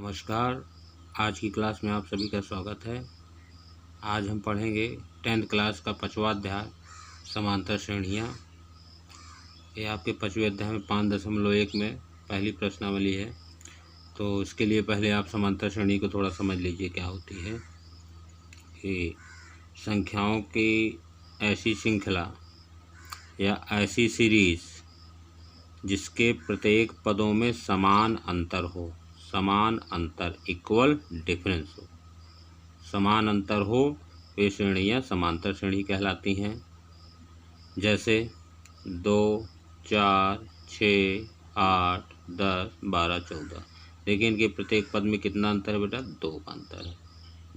नमस्कार। आज की क्लास में आप सभी का स्वागत है। आज हम पढ़ेंगे 10th क्लास का 5वां अध्याय समांतर श्रेणियाँ। ये आपके 5वें अध्याय में 5.1 में पहली प्रश्नावली है। तो इसके लिए पहले आप समांतर श्रेणी को थोड़ा समझ लीजिए क्या होती है। कि संख्याओं की ऐसी श्रृंखला या ऐसी सीरीज़ जिसके प्रत्येक पदों में समान अंतर हो, समान अंतर इक्वल डिफरेंस हो, समान अंतर हो, वे श्रेणियाँ समांतर श्रेणी कहलाती हैं। जैसे 2, 4, 6, 8, 10, 12, 14। देखिए इनके प्रत्येक पद में कितना अंतर है बेटा? 2 का अंतर है,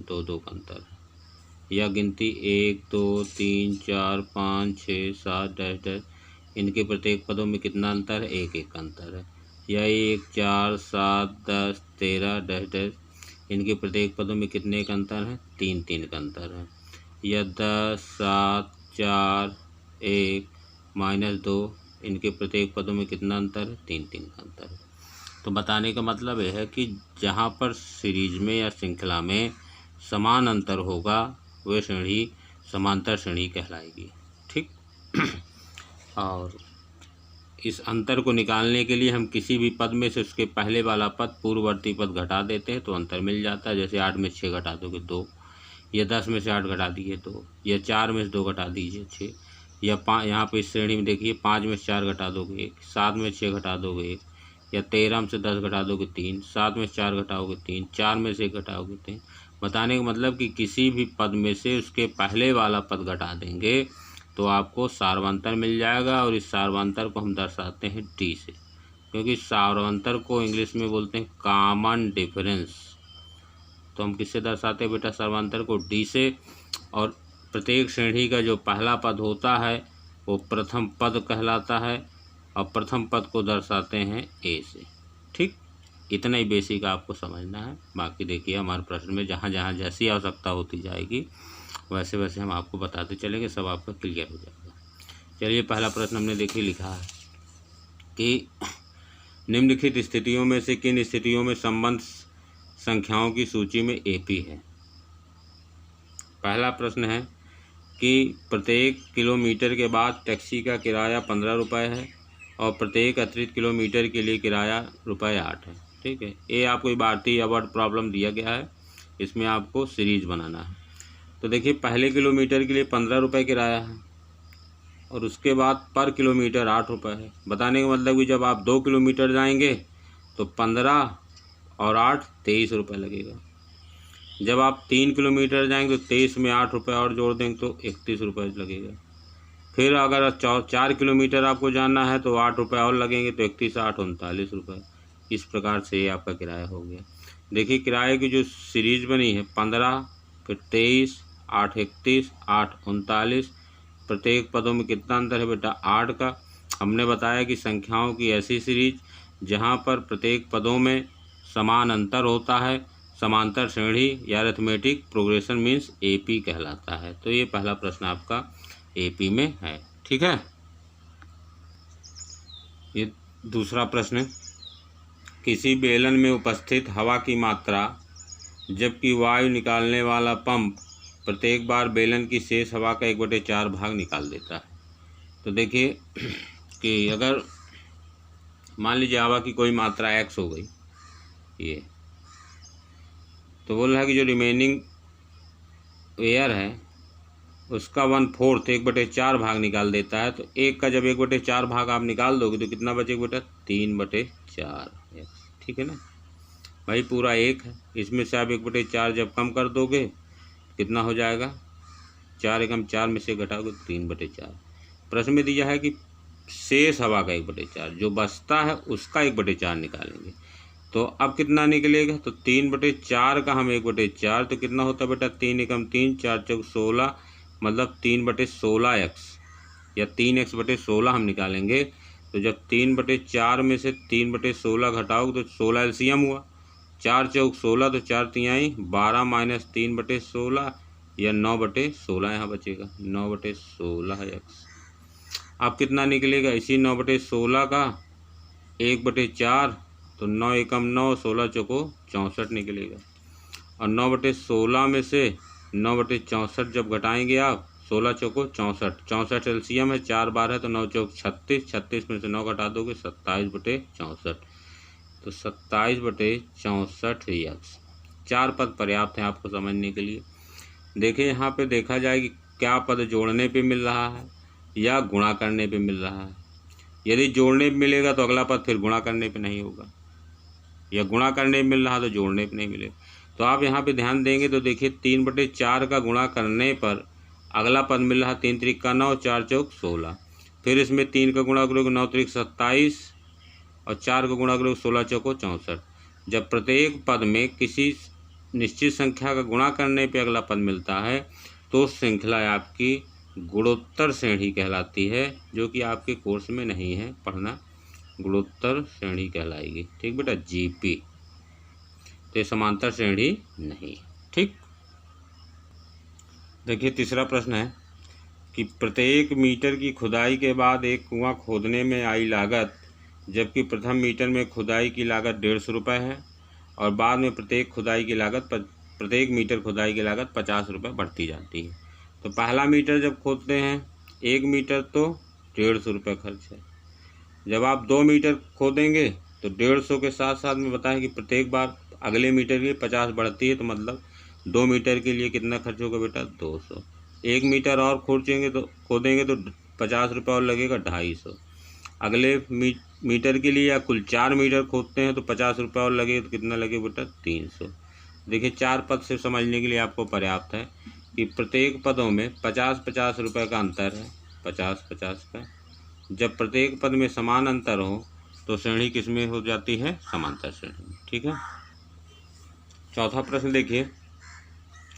2 का अंतर है। या गिनती 1, 2, 3, 4, 5, 6, 7 डैश डैश, इनके प्रत्येक पदों में कितना अंतर है? 1 का अंतर है। या 1, 4, 7, 10, 13 डैश डैश, इनके प्रत्येक पदों में कितने का अंतर है? 3 का अंतर है। या 10, 7, 4, 1, -2, इनके प्रत्येक पदों में कितना अंतर है? 3 का अंतर है। तो बताने का मतलब यह है कि जहाँ पर सीरीज में या श्रृंखला में समान अंतर होगा वह श्रेणी समांतर श्रेणी कहलाएगी। ठीक। और इस अंतर को निकालने के लिए हम किसी भी पद में से उसके पहले वाला पद पूर्ववर्ती पद घटा देते हैं तो अंतर मिल जाता है। जैसे 8 में 6 घटा दोगे 2, या 10 में से 8 घटा दिए 2, या 4 में से 2 घटा दीजिए 6, या 5। यहाँ पर इस श्रेणी में देखिए 5 में से 4 घटा दोगे 1, 7 में 6 घटा दोगे 1, या 13 में से 10 घटा दोगे 3, 7 में से 4 घटाओगे 3, 4 में से 1 घटाओगे 3। बताने का मतलब कि किसी भी पद में से उसके पहले वाला पद घटा देंगे तो आपको सार्वंतर मिल जाएगा। और इस सार्वंतर को हम दर्शाते हैं डी से, क्योंकि सार्वंतर को इंग्लिश में बोलते हैं कॉमन डिफरेंस। तो हम किससे दर्शाते हैं बेटा सार्वंतर को? डी से। और प्रत्येक श्रेणी का जो पहला पद होता है वो प्रथम पद कहलाता है, और प्रथम पद को दर्शाते हैं ए से। ठीक, इतना ही बेसिक आपको समझना है। बाकी देखिए हमारे प्रश्न में जहाँ जहाँ जैसी आवश्यकता होती जाएगी वैसे वैसे हम आपको बताते चलेंगे, सब आपका क्लियर हो जाएगा। चलिए पहला प्रश्न हमने देखिए लिखा है कि निम्नलिखित स्थितियों में से किन स्थितियों में संबंध संख्याओं की सूची में एपी है। पहला प्रश्न है कि प्रत्येक किलोमीटर के बाद टैक्सी का किराया 15 रुपये है और प्रत्येक अतिरिक्त किलोमीटर के लिए किराया ₹8 है। ठीक है, ये आपको इबारती या वर्ड प्रॉब्लम दिया गया है, इसमें आपको सीरीज बनाना है। तो देखिए पहले किलोमीटर के लिए 15 रुपये किराया है और उसके बाद पर किलोमीटर 8 रुपये है। बताने का मतलब कि जब आप 2 किलोमीटर जाएंगे तो 15 और 8 23 रुपये लगेगा। जब आप 3 किलोमीटर जाएंगे तो 23 में 8 रुपये और जोड़ देंगे तो 31 रुपये लगेगा। फिर अगर 4 किलोमीटर आपको जाना है तो 8 रुपये और लगेंगे तो 31, 8, 39 रुपये। इस प्रकार से ये आपका किराया हो गया। देखिए किराए की जो सीरीज बनी है 15, फिर 23, 8, 31, 8, 39, प्रत्येक पदों में कितना अंतर है बेटा? 8 का। हमने बताया कि संख्याओं की ऐसी सीरीज जहाँ पर प्रत्येक पदों में समान अंतर होता है समांतर श्रेणी या अरिथमेटिक प्रोग्रेशन मीन्स एपी कहलाता है। तो ये पहला प्रश्न आपका एपी में है। ठीक है। ये दूसरा प्रश्न, किसी बेलन में उपस्थित हवा की मात्रा जबकि वायु निकालने वाला पंप प्रत्येक बार बेलन की शेष हवा का 1/4 भाग निकाल देता है। तो देखिए कि अगर मान लीजिए हवा की कोई मात्रा x हो गई, ये तो बोल रहा है कि जो रिमेनिंग एयर है उसका 1/4 1/4 भाग निकाल देता है। तो एक का जब 1/4 भाग आप निकाल दोगे तो कितना बचेगा बेटा? 3/4। ठीक है ना भाई, पूरा 1 है, इसमें से आप 1/4 जब कम कर दोगे कितना हो जाएगा? 4 एकम 4 में से घटाओगे 3/4। प्रश्न में दिया है कि शेष हवा का 1/4, जो बचता है उसका 1/4 निकालेंगे। तो अब कितना निकलेगा? तो 3/4 का हम 1/4 तो कितना होता है बेटा? 3 एकम 3, 4 चौक 16, मतलब 3/16x या 3x/16 हम निकालेंगे। तो जब 3/4 में से 3/16 घटाओगे तो 16 एलसीएम हुआ, 4 चौक 16, तो 4 तिहाई 12 माइनस 3/16 या 9/16 यहाँ बचेगा, 9/16x। अब कितना निकलेगा? इसी 9/16 का 1/4 तो 9 एकम 9, 16 चौको 64 निकलेगा। और 9/16 में से 9/64 जब घटाएंगे आप, 16 चौको 64, 64 एलसीएम है, 4 बार है तो 9 चौक 36, 36 में से 9 घटा दोगे 27/64, तो 27/64 यक्स। 4 पद पर्याप्त हैं आपको समझने के लिए। देखिए यहाँ पे देखा जाए कि क्या पद जोड़ने पे मिल रहा है या गुणा करने पे मिल रहा है। यदि जोड़ने पे मिलेगा तो अगला पद फिर गुणा करने पे नहीं होगा, या गुणा करने पे मिल रहा तो जोड़ने पे नहीं मिलेगा। तो आप यहाँ पे ध्यान देंगे तो देखिए 3/4 का गुणा करने पर अगला पद मिल रहा 3 त्रिक का 9, 4 चौक 16। फिर इसमें 3 का गुणा करोगे 9 त्रिक 27 और 4 का गुणा करोगे 16 चौको 64। जब प्रत्येक पद में किसी निश्चित संख्या का गुणा करने पे अगला पद मिलता है तो श्रृंखला आपकी गुणोत्तर श्रेणी कहलाती है, जो कि आपके कोर्स में नहीं है पढ़ना। गुणोत्तर श्रेणी कहलाएगी। ठीक बेटा, जीपी। तो समांतर श्रेणी नहीं। ठीक। देखिए तीसरा प्रश्न है कि प्रत्येक मीटर की खुदाई के बाद एक कुआं खोदने में आई लागत, जबकि प्रथम मीटर में खुदाई की लागत 150 रुपये है और बाद में प्रत्येक मीटर खुदाई की लागत 50 रुपये बढ़ती जाती है। तो पहला मीटर जब खोदते हैं 1 मीटर तो 150 रुपये खर्च है। जब आप 2 मीटर खोदेंगे तो 150 के साथ साथ में बताएं कि प्रत्येक बार अगले मीटर की 50 बढ़ती है, तो मतलब 2 मीटर के लिए कितना खर्च होगा बेटा, 200। 1 मीटर और खोदेंगे तो 50 रुपये और लगेगा, 250। अगले मीटर के लिए या कुल 4 मीटर खोदते हैं तो 50 रुपये और लगे तो कितना लगे बेटा, 300। देखिए 4 पद से समझने के लिए आपको पर्याप्त है कि प्रत्येक पदों में 50-50 रुपये का अंतर है, 50-50 का। जब प्रत्येक पद में समान अंतर हो तो श्रेणी किस में हो जाती है, समांतर श्रेणी में। ठीक है। चौथा प्रश्न देखिए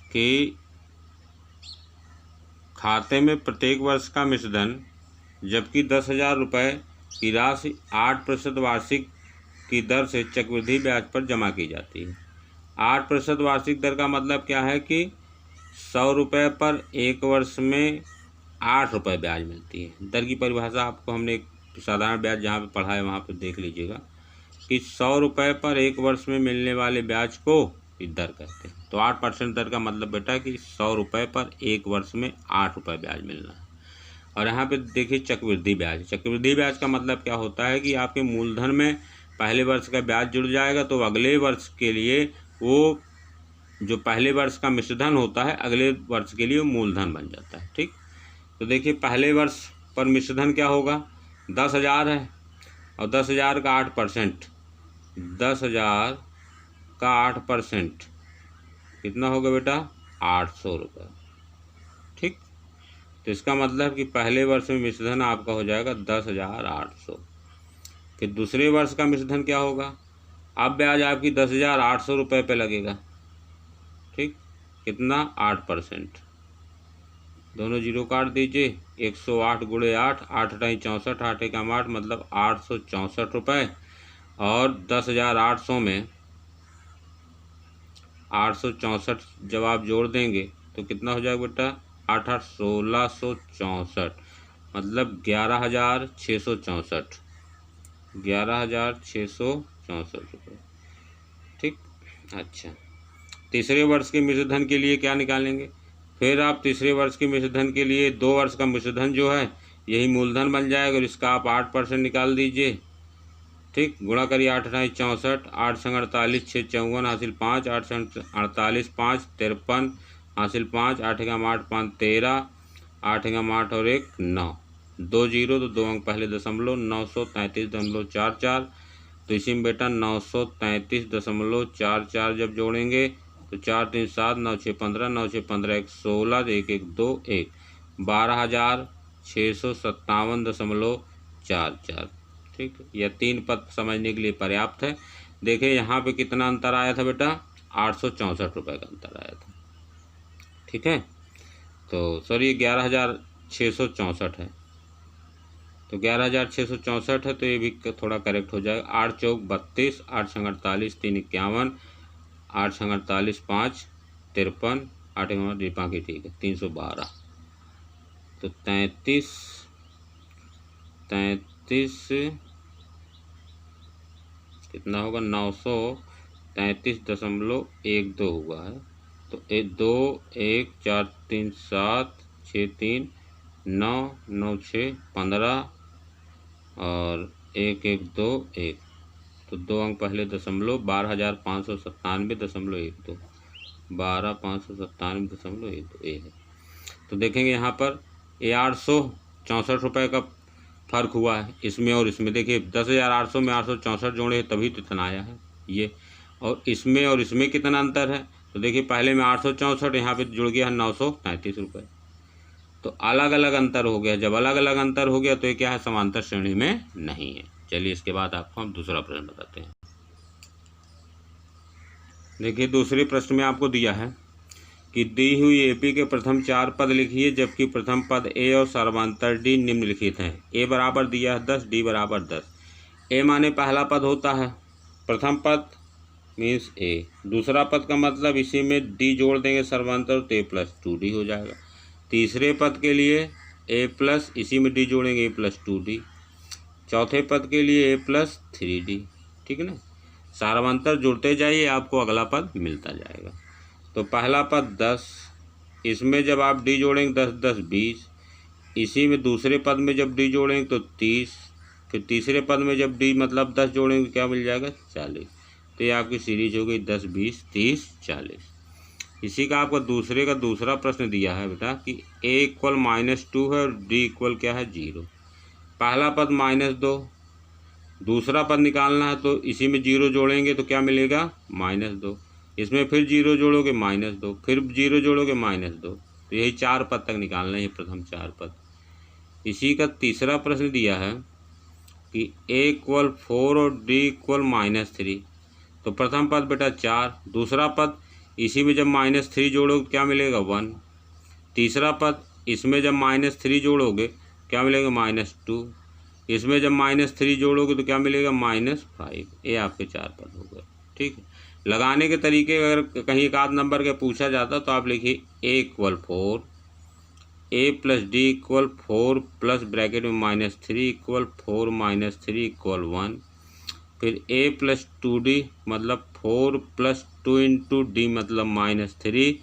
कि खाते में प्रत्येक वर्ष का मिश्रधन, जबकि 10,000 रुपये की राशि 8% वार्षिक की दर से चक्रवृद्धि ब्याज पर जमा की जाती है। 8% वार्षिक दर का मतलब क्या है कि 100 रुपये पर एक वर्ष में 8 रुपये ब्याज मिलती है। दर की परिभाषा आपको हमने एक साधारण ब्याज जहाँ पे पढ़ा है वहाँ पे देख लीजिएगा कि 100 रुपये पर एक वर्ष में मिलने वाले ब्याज को दर कहते हैं। तो 8% दर का मतलब बेटा कि 100 रुपये पर एक वर्ष में 8 रुपये ब्याज मिलना है। और यहाँ पे देखिए चक्रवृद्धि ब्याज। चक्रवृद्धि ब्याज का मतलब क्या होता है कि आपके मूलधन में पहले वर्ष का ब्याज जुड़ जाएगा तो अगले वर्ष के लिए वो जो पहले वर्ष का मिश्रधन होता है अगले वर्ष के लिए मूलधन बन जाता है। ठीक। तो देखिए पहले वर्ष पर मिश्रधन क्या होगा, 10,000 है और 10,000 का 8%, 10,000 का 8% कितना होगा बेटा, 800 रुपये। ठीक। तो इसका मतलब कि पहले वर्ष में मिश्रधन आपका हो जाएगा 10,800। फिर दूसरे वर्ष का मिश्रधन क्या होगा, अब ब्याज आपकी 10,800 रुपये पे लगेगा। ठीक। कितना, 8%। दोनों जीरो काट दीजिए, 108 गुणे 8, 8 × 64, 8 एकम 8, मतलब 864 रुपये। और 10,800 में 864 जब आप जोड़ देंगे तो कितना हो जाएगा बेटा, 8 8 1664, मतलब 11,664, 11,664 रुपये। ठीक। अच्छा, तीसरे वर्ष के मिश्रधन के लिए क्या निकालेंगे, फिर आप तीसरे वर्ष के मिश्रधन के लिए 2 वर्ष का मिश्रधन जो है यही मूलधन बन जाएगा और इसका आप 8% निकाल दीजिए। ठीक। गुणा करिए, 8 × 64, 8 × 48, 6 × 54 हासिल 5, 8 × 48, 5 53 हासिल 5, 8 एकम 8, 5 13, 8 एकम 8 और 1 9, 2 जीरो तो 2 अंक पहले दशमलव, 933.44। तो इसी में बेटा 933.44 जब जोड़ेंगे तो 4 3 7, 9 6 15, 9 6 15 1 16, 1 1 2 1, 12,657.44। ठीक। यह 3 पद समझने के लिए पर्याप्त है। देखिए यहाँ पे कितना अंतर आया था बेटा, 864 रुपये का अंतर आया था। ठीक है। तो सॉरी 11,664 है, तो 11,664 है तो ये भी थोड़ा करेक्ट हो जाएगा। 8 चौक 32, 8 × 48, 3 51, 8 × 48, 5 53, 8 एकम बाकी ठीक है, 312। तो 33 33 कितना होगा 933.12 हुआ है। तो 2 1 4 3 7 6 3 9 9 6 15 और 1 1 2 1, तो 2 अंक पहले दशमलव 12,597.12 12,597.12 ये है। तो देखेंगे यहाँ पर ये 864 रुपये का फ़र्क हुआ है इसमें और इसमें। देखिए 10,800 में 864 जोड़े तभी तो इतना आया है ये, और इसमें कितना अंतर है। तो देखिए पहले में 864, यहाँ पे जुड़ गया है 933 रुपये। तो अलग अलग अंतर हो गया। जब अलग अलग अंतर हो गया तो ये क्या है, समांतर श्रेणी में नहीं है। चलिए इसके बाद आपको हम दूसरा प्रश्न बताते हैं। देखिए दूसरे प्रश्न में आपको दिया है कि दी हुई एपी के प्रथम 4 पद लिखिए, जबकि प्रथम पद ए और सर्वांतर डी निम्नलिखित हैं। ए बराबर दिया है 10, डी बराबर 10। ए माने पहला पद होता है, प्रथम पद मीन्स ए, दूसरा पद का मतलब इसी में डी जोड़ देंगे सर्वांतर तो ए प्लस 2d हो जाएगा। तीसरे पद के लिए ए प्लस इसी में डी जोड़ेंगे ए प्लस 2d। चौथे पद के लिए ए प्लस 3d, ठीक है ना। सार्वंतर जुड़ते जाइए आपको अगला पद मिलता जाएगा। तो पहला पद 10, इसमें जब आप डी जोड़ेंगे 10 10 20, इसी में दूसरे पद में जब डी जोड़ेंगे तो 30, फिर तीसरे पद में जब डी मतलब 10 जोड़ेंगे क्या मिल जाएगा 40। तो ये आपकी सीरीज हो गई 10 20 30 40। इसी का आपको दूसरे का दूसरा प्रश्न दिया है बेटा कि a इक्वल -2 है और d इक्वल क्या है 0। पहला पद -2, दूसरा पद निकालना है तो इसी में 0 जोड़ेंगे तो क्या मिलेगा -2, इसमें फिर 0 जोड़ोगे -2, फिर 0 जोड़ोगे -2। तो यही 4 पद तक निकालना है, प्रथम 4 पद। इसी का तीसरा प्रश्न दिया है कि a इक्वल 4 और d इक्वल -3। तो प्रथम पद बेटा 4, दूसरा पद इसी में जब -3 जोड़ोगे क्या मिलेगा 1, तीसरा पद इसमें जब -3 जोड़ोगे क्या मिलेगा -2, इसमें जब -3 जोड़ोगे तो क्या मिलेगा -5। ये आपके 4 पद हो गए, ठीक है। लगाने के तरीके अगर कहीं एक आध नंबर के पूछा जाता तो आप लिखिए a equal 4, a plus D equal 4 plus bracket में -3 इक्वल 4 -3 इक्वल 1, फिर a प्लस 2d मतलब 4 प्लस 2 इंटू डी मतलब -3,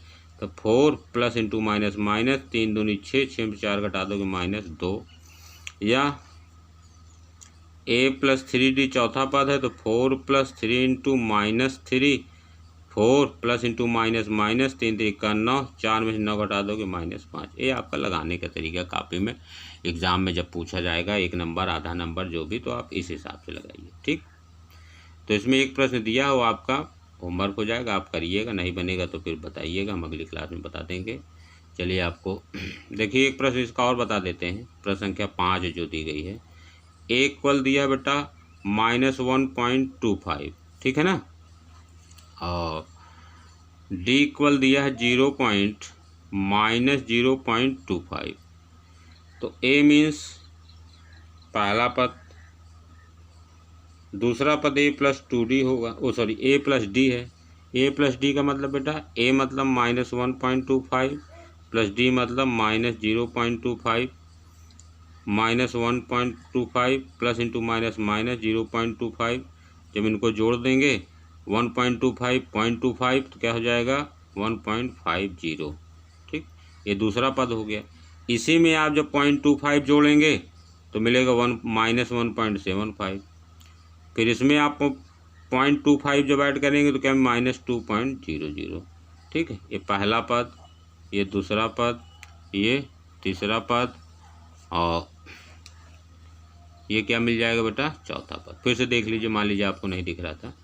तो 4 प्लस इंटू माइनस माइनस 3 दूनी 6, 6 में 4 घटा दोगे -2, या a प्लस 3d चौथा पद है तो 4 plus 3 into -3, 4 plus into minus minus 3 3 का 9, 4 में से 9 घटा दोगे -5। ये आपका लगाने का तरीका कापी में एग्ज़ाम में जब पूछा जाएगा 1 नंबर आधा नंबर जो भी, तो आप इस हिसाब से लगाइए, ठीक। तो इसमें एक प्रश्न दिया हो आपका होमवर्क हो जाएगा, आप करिएगा, नहीं बनेगा तो फिर बताइएगा, हम अगली क्लास में बता देंगे। चलिए आपको देखिए एक प्रश्न इसका और बता देते हैं। प्रश्न संख्या 5 जो दी गई है, a इक्वल दिया बेटा -1.25, ठीक है ना, और d इक्वल दिया है -0.25। तो a मीन्स पहला पद, दूसरा पद a प्लस 2d होगा, a प्लस d है। a प्लस d का मतलब बेटा a मतलब -1.25 प्लस d मतलब -0.25, -1.25 प्लस इंटू माइनस माइनस 0.25। जब इनको जोड़ देंगे 1.25 0.25 तो क्या हो जाएगा 1.50, ठीक। ये दूसरा पद हो गया। इसी में आप जब 0.25 जोड़ेंगे तो मिलेगा -1.75। फिर इसमें आप 0.25 जब ऐड करेंगे तो क्या -2.00, ठीक है। ये पहला पद, ये दूसरा पद, ये तीसरा पद, और ये क्या मिल जाएगा बेटा चौथा पद। फिर से देख लीजिए, मान लीजिए आपको नहीं दिख रहा था,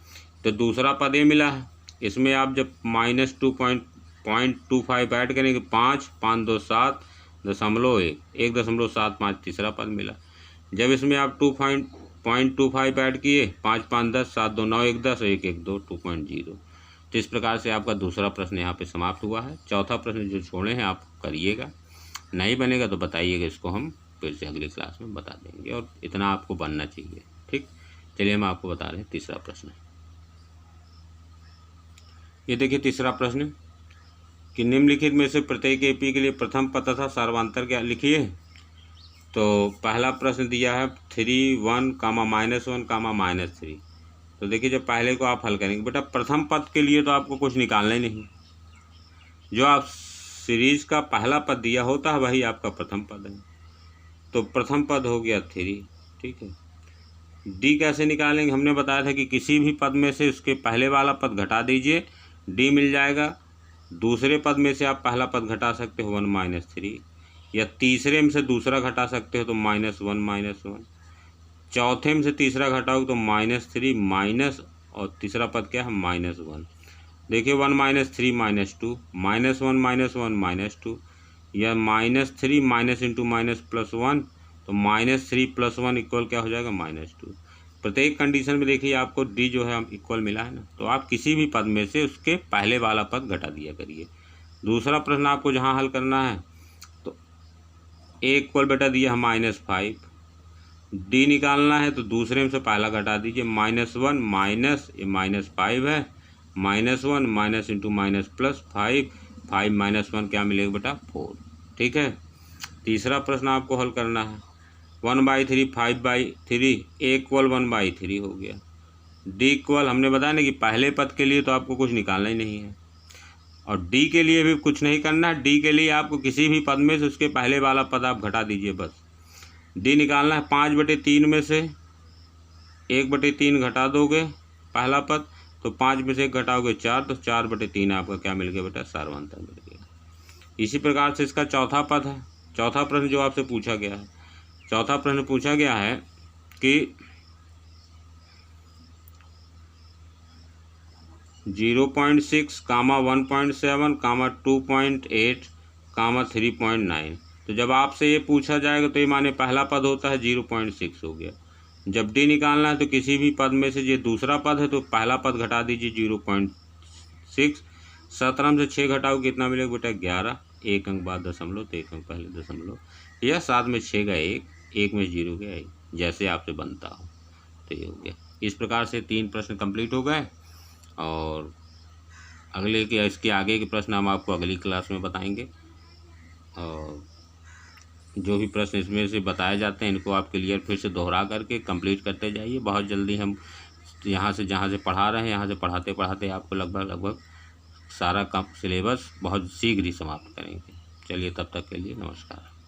तो दूसरा पद ये मिला है। इसमें आप जब -2.25 ऐड करेंगे 5 5 2 7 1.75 1.75 तीसरा पद मिला। जब इसमें आप 2.25 ऐड किए 5 5 10 7 2 9 1 10 1 1 2 2.0। तो इस प्रकार से आपका दूसरा प्रश्न यहाँ पे समाप्त हुआ है। चौथा प्रश्न जो छोड़े हैं आप करिएगा, नहीं बनेगा तो बताइएगा, इसको हम फिर से अगली क्लास में बता देंगे, और इतना आपको बनना चाहिए, ठीक। चलिए हम आपको बता रहे हैं तीसरा प्रश्न। ये देखिए तीसरा प्रश्न कि निम्नलिखित में से प्रत्येक एपी के लिए प्रथम पद तथा सर्वांतर क्या लिखिए। तो पहला प्रश्न दिया है 3 1 -1 -3। तो देखिए जब पहले को आप हल करेंगे बेटा, प्रथम पद के लिए तो आपको कुछ निकालना ही नहीं, जो आप सीरीज का पहला पद दिया होता है वही आपका प्रथम पद है। तो प्रथम पद हो गया 3, ठीक है। डी कैसे निकालेंगे, हमने बताया था कि किसी भी पद में से उसके पहले वाला पद घटा दीजिए, डी मिल जाएगा। दूसरे पद में से आप पहला पद घटा सकते हो 1 - 3, या तीसरे में से दूसरा घटा सकते हो तो -1 - 1, चौथे में से तीसरा घटाओगे तो -3 माइनस और तीसरा पद क्या है -1। देखिए 1 - 3 -2, -1 - 1 -2, या -3 माइनस इंटू माइनस प्लस 1, तो -3 + 1 इक्वल क्या हो जाएगा -2। प्रत्येक कंडीशन में देखिए आपको डी जो है इक्वल मिला है ना, तो आप किसी भी पद में से उसके पहले वाला पद घटा दिया करिए। दूसरा प्रश्न आपको जहाँ हल करना है तो ए इक्वल बेटा दिया है -5, डी निकालना है तो दूसरे में से पहला घटा दीजिए, -1 माइनस ये -5 है, -1 माइनस इंटू माइनस प्लस 5 -1 क्या मिलेगा बेटा 4, ठीक है। तीसरा प्रश्न आपको हल करना है 1/3 5/3, ए इक्वल 1/3 हो गया। डी इक्वल हमने बताया ना कि पहले पद के लिए तो आपको कुछ निकालना ही नहीं है, और डी के लिए भी कुछ नहीं करना। डी के लिए आपको किसी भी पद में से उसके पहले वाला पद आप घटा दीजिए बस। डी निकालना है 5/3 में से 1/3 घटा दोगे पहला पद, तो 5 में से 1 घटाओगे 4, तो 4/3 आपका क्या मिल गया बेटा सार्वंतर मिल गया। इसी प्रकार से इसका चौथा पद है, चौथा प्रश्न जो आपसे पूछा गया है, चौथा प्रश्न पूछा गया है कि 0.6, 1.7, 2.8, 3.9। तो जब आपसे ये पूछा जाएगा तो ये माने पहला पद होता है 0.6 हो गया। जब डी निकालना है तो किसी भी पद में से ये दूसरा पद है तो पहला पद घटा दीजिए 0.6, 17 में से 6 घटाओ कितना मिलेगा बेटा 11, 1 अंक बाद दशमलव तो 1 अंक पहले दशमलव, या 7 में 6 का 1 में 0 गया 1, जैसे आपसे बनता हो। तो ये हो गया। इस प्रकार से 3 प्रश्न कंप्लीट हो गए, और अगले के इसके आगे के प्रश्न हम आपको अगली क्लास में बताएंगे। और जो भी प्रश्न इसमें से बताए जाते हैं इनको आप क्लियर फिर से दोहरा करके कंप्लीट करते जाइए। बहुत जल्दी हम यहाँ से जहाँ से पढ़ा रहे हैं यहाँ से पढ़ाते पढ़ाते आपको लगभग सारा सिलेबस बहुत शीघ्र ही समाप्त करेंगे। चलिए तब तक के लिए नमस्कार।